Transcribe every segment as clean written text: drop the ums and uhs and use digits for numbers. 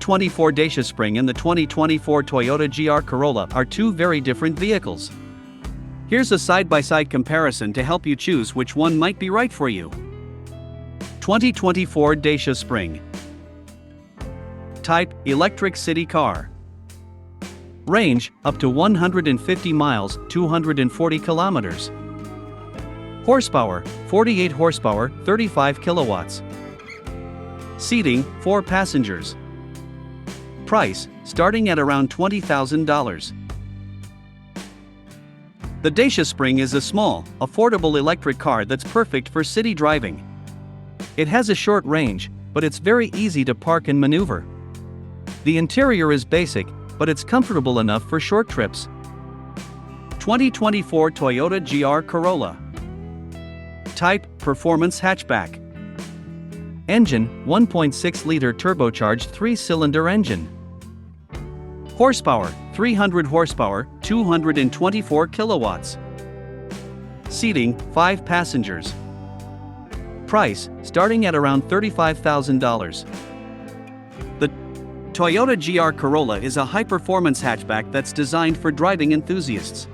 2024 Dacia Spring and the 2024 Toyota GR Corolla are two very different vehicles. Here's a side-by-side comparison to help you choose which one might be right for you. 2024 Dacia Spring. Type: electric city car. Range: up to 150 miles, 240 kilometers. Horsepower: 48 horsepower, 35 kilowatts. Seating: 4 passengers. Price: starting at around $20,000. The Dacia Spring is a small, affordable electric car that's perfect for city driving. It has a short range, but it's very easy to park and maneuver. The interior is basic, but it's comfortable enough for short trips. 2024 Toyota GR Corolla. Type: performance hatchback. Engine: 1.6-liter turbocharged 3-cylinder engine. Horsepower: 300 horsepower, 224 kilowatts. Seating: 5 passengers. Price: starting at around $35,000. The Toyota GR Corolla is a high-performance hatchback that's designed for driving enthusiasts.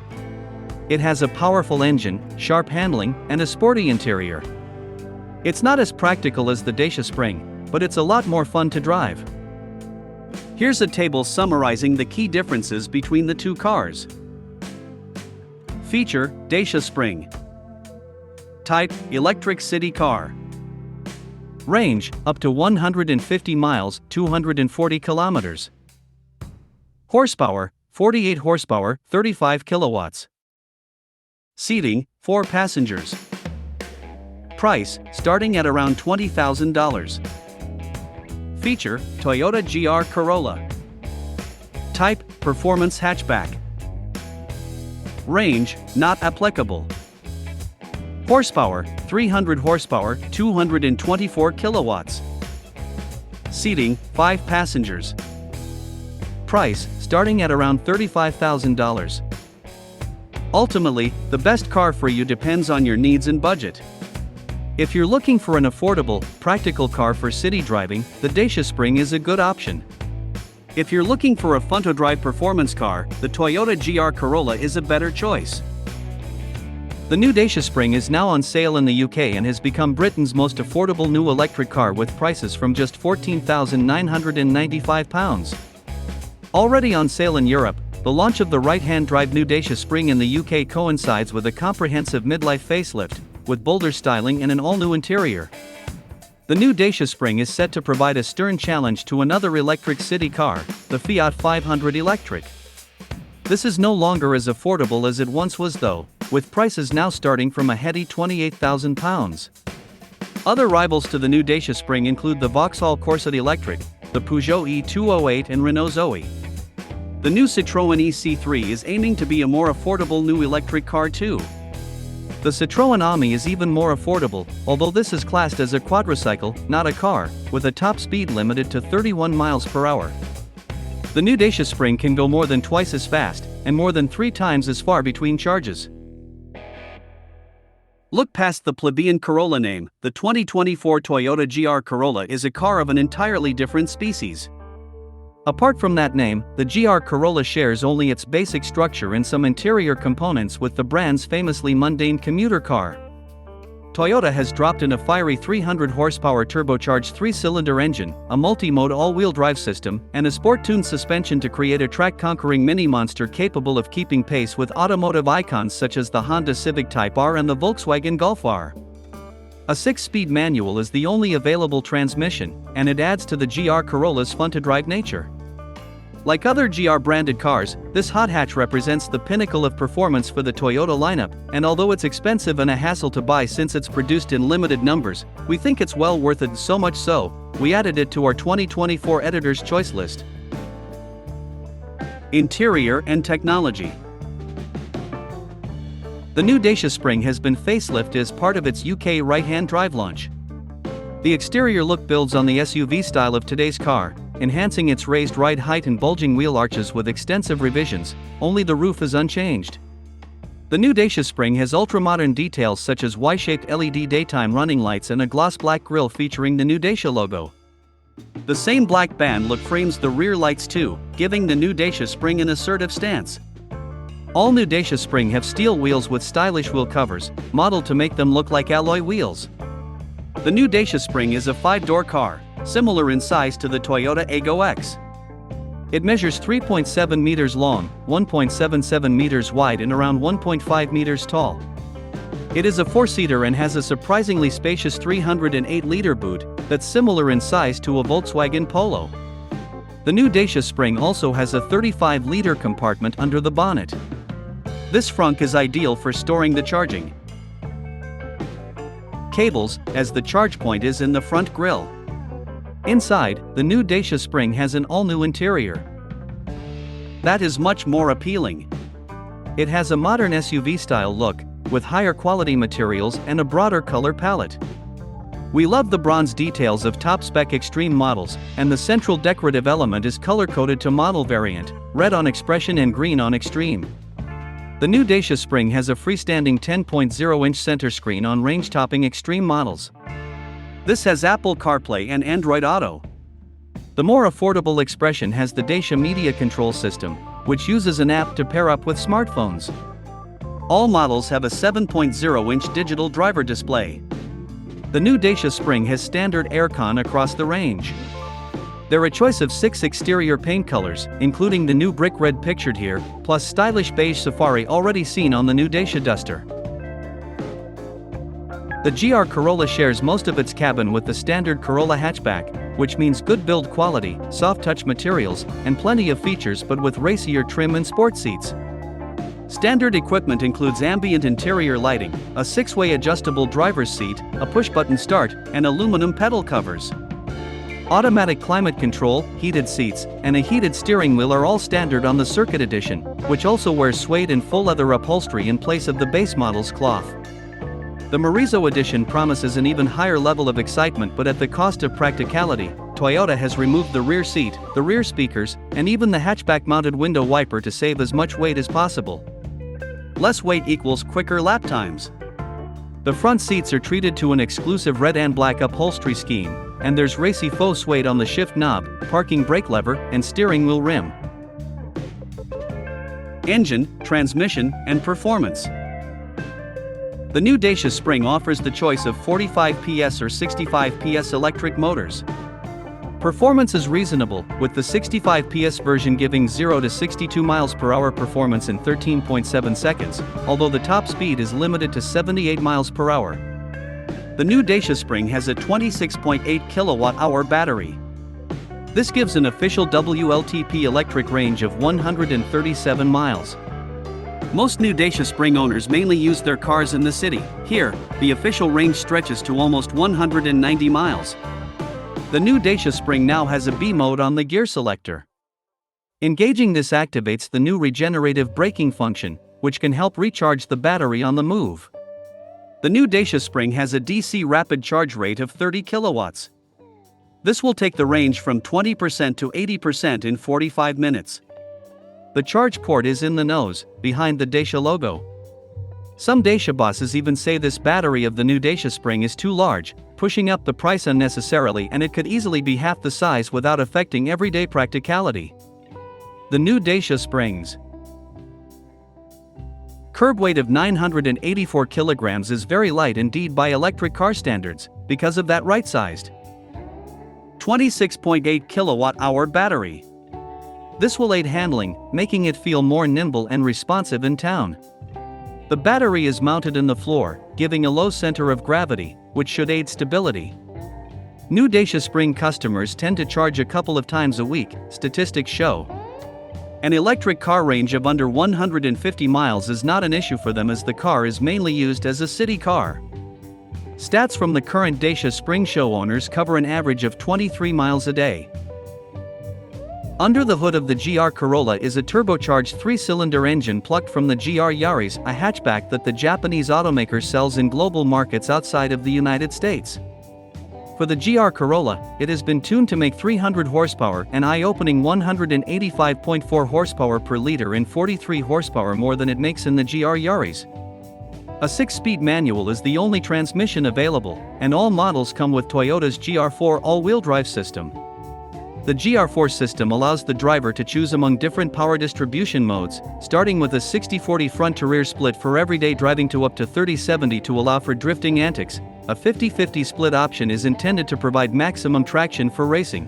It has a powerful engine, sharp handling, and a sporty interior. It's not as practical as the Dacia Spring, but it's a lot more fun to drive. Here's a table summarizing the key differences between the two cars. Feature: Dacia Spring. Type: electric city car. Range: up to 150 miles, 240 kilometers. Horsepower: 48 horsepower, 35 kilowatts. Seating: 4 passengers. Price: starting at around $20,000. Feature: Toyota GR Corolla. Type: performance hatchback. Range: not applicable. Horsepower: 300 horsepower, 224 kilowatts. Seating: 5 passengers. Price: starting at around $35,000. Ultimately, the best car for you depends on your needs and budget. If you're looking for an affordable, practical car for city driving, the Dacia Spring is a good option. If you're looking for a fun-to-drive performance car, the Toyota GR Corolla is a better choice. The new Dacia Spring is now on sale in the UK and has become Britain's most affordable new electric car with prices from just £14,995. Already on sale in Europe, the launch of the right-hand drive new Dacia Spring in the UK coincides with a comprehensive midlife facelift, with bolder styling and an all-new interior. The new Dacia Spring is set to provide a stern challenge to another electric city car, the Fiat 500 Electric. This is no longer as affordable as it once was though, with prices now starting from a heady £28,000. Other rivals to the new Dacia Spring include the Vauxhall Corsa Electric, the Peugeot E208 and Renault Zoe. The new Citroën ec3 is aiming to be a more affordable new electric car too. The Citroën Ami is even more affordable, although this is classed as a quadricycle, not a car, with a top speed limited to 31 miles per hour. The new Dacia Spring can go more than twice as fast, and more than 3 times as far between charges. Look past the plebeian Corolla name. The 2024 Toyota GR Corolla is a car of an entirely different species. Apart from that name, the GR Corolla shares only its basic structure and some interior components with the brand's famously mundane commuter car. Toyota has dropped in a fiery 300 horsepower turbocharged 3-cylinder engine, a multi-mode all-wheel drive system, and a sport-tuned suspension to create a track-conquering mini-monster capable of keeping pace with automotive icons such as the Honda Civic Type R and the Volkswagen Golf R. A 6-speed manual is the only available transmission, and it adds to the GR Corolla's fun-to-drive nature. Like other GR-branded cars, this hot hatch represents the pinnacle of performance for the Toyota lineup, and although it's expensive and a hassle to buy since it's produced in limited numbers, we think it's well worth it, so much so, we added it to our 2024 Editor's Choice list. Interior and technology. The new Dacia Spring has been facelifted as part of its UK right-hand drive launch. The exterior look builds on the SUV style of today's car, enhancing its raised ride height and bulging wheel arches with extensive revisions, only the roof is unchanged. The new Dacia Spring has ultra-modern details such as Y-shaped LED daytime running lights and a gloss black grille featuring the new Dacia logo. The same black band look frames the rear lights too, giving the new Dacia Spring an assertive stance. All new Dacia Spring have steel wheels with stylish wheel covers, modeled to make them look like alloy wheels. The new Dacia Spring is a 5-door car, similar in size to the Toyota Aygo X. It measures 3.7 meters long, 1.77 meters wide and around 1.5 meters tall. It is a 4-seater and has a surprisingly spacious 308-liter boot that's similar in size to a Volkswagen Polo. The new Dacia Spring also has a 35-liter compartment under the bonnet. This frunk is ideal for storing the charging cables, as the charge point is in the front grille. Inside, the new Dacia Spring has an all-new interior that is much more appealing. It has a modern SUV-style look, with higher quality materials and a broader color palette. We love the bronze details of top-spec Extreme models, and the central decorative element is color-coded to model variant, red on Expression and green on Extreme. The new Dacia Spring has a freestanding 10.0-inch center screen on range-topping Extreme models. This has Apple CarPlay and Android Auto. The more affordable Expression has the Dacia Media Control System, which uses an app to pair up with smartphones. All models have a 7.0-inch digital driver display. The new Dacia Spring has standard aircon across the range. There are a choice of 6 exterior paint colors, including the new brick red pictured here, plus stylish beige safari already seen on the new Dacia Duster. The GR Corolla shares most of its cabin with the standard Corolla hatchback, which means good build quality, soft touch materials, and plenty of features but with racier trim and sport seats. Standard equipment includes ambient interior lighting, a 6-way adjustable driver's seat, a push-button start, and aluminum pedal covers. Automatic climate control, heated seats, and a heated steering wheel are all standard on the Circuit Edition, which also wears suede and full leather upholstery in place of the base model's cloth. The Morizo Edition promises an even higher level of excitement, but at the cost of practicality. Toyota has removed the rear seat, the rear speakers, and even the hatchback-mounted window wiper to save as much weight as possible. Less weight equals quicker lap times. The front seats are treated to an exclusive red and black upholstery scheme, and there's racy faux suede on the shift knob, parking brake lever, and steering wheel rim. Engine, transmission, and performance. The new Dacia Spring offers the choice of 45 PS or 65 PS electric motors. Performance is reasonable, with the 65 PS version giving 0 to 62 miles per hour performance in 13.7 seconds, although the top speed is limited to 78 miles per hour. The new Dacia Spring has a 26.8 kilowatt-hour battery. This gives an official WLTP electric range of 137 miles. Most new Dacia Spring owners mainly use their cars in the city. Here, the official range stretches to almost 190 miles. The new Dacia Spring now has a B mode on the gear selector. Engaging this activates the new regenerative braking function, which can help recharge the battery on the move. The new Dacia Spring has a DC rapid charge rate of 30 kilowatts. This will take the range from 20% to 80% in 45 minutes. The charge port is in the nose, behind the Dacia logo. Some Dacia bosses even say this battery of the new Dacia Spring is too large, pushing up the price unnecessarily, and it could easily be half the size without affecting everyday practicality. The new Dacia Springs. Curb weight of 984 kilograms is very light indeed by electric car standards, because of that right-sized 26.8 kilowatt-hour battery. This will aid handling, making it feel more nimble and responsive in town. The battery is mounted in the floor, giving a low center of gravity, which should aid stability. New Dacia Spring customers tend to charge a couple of times a week, statistics show. An electric car range of under 150 miles is not an issue for them, as the car is mainly used as a city car. Stats from the current Dacia Spring show owners cover an average of 23 miles a day. Under the hood of the GR Corolla is a turbocharged 3-cylinder engine plucked from the GR Yaris, a hatchback that the Japanese automaker sells in global markets outside of the United States. For the GR Corolla, it has been tuned to make 300 horsepower, an eye-opening 185.4 horsepower per liter and 43 horsepower more than it makes in the GR Yaris. A 6-speed manual is the only transmission available, and all models come with Toyota's GR4 all-wheel drive system. The GR4 system allows the driver to choose among different power distribution modes, starting with a 60-40 front-to-rear split for everyday driving to up to 30-70 to allow for drifting antics. A 50-50 split option is intended to provide maximum traction for racing.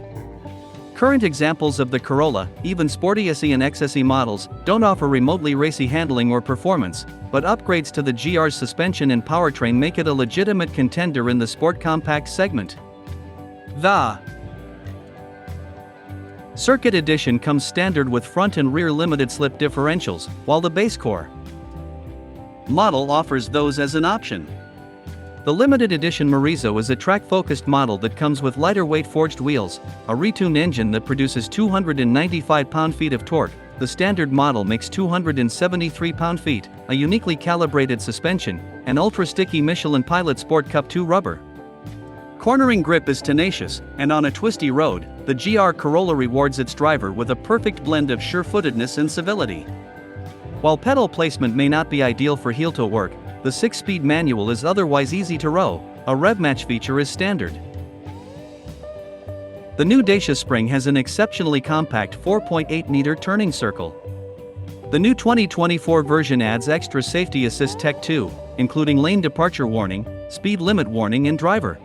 Current examples of the Corolla, even sporty SE and XSE models, don't offer remotely racy handling or performance, but upgrades to the GR's suspension and powertrain make it a legitimate contender in the sport compact segment. The Circuit Edition comes standard with front and rear limited slip differentials, while the base core model offers those as an option. The limited edition Morizo is a track-focused model that comes with lighter-weight forged wheels, a retuned engine that produces 295 pound-feet of torque. The standard model makes 273 pound-feet, a uniquely calibrated suspension, and ultra-sticky Michelin Pilot Sport Cup 2 rubber. Cornering grip is tenacious, and on a twisty road, the GR Corolla rewards its driver with a perfect blend of sure-footedness and civility. While pedal placement may not be ideal for heel-toe work, the 6-speed manual is otherwise easy to row. A rev match feature is standard. The new Dacia Spring has an exceptionally compact 4.8-meter turning circle. The new 2024 version adds extra safety assist tech too, including lane departure warning, speed limit warning and driver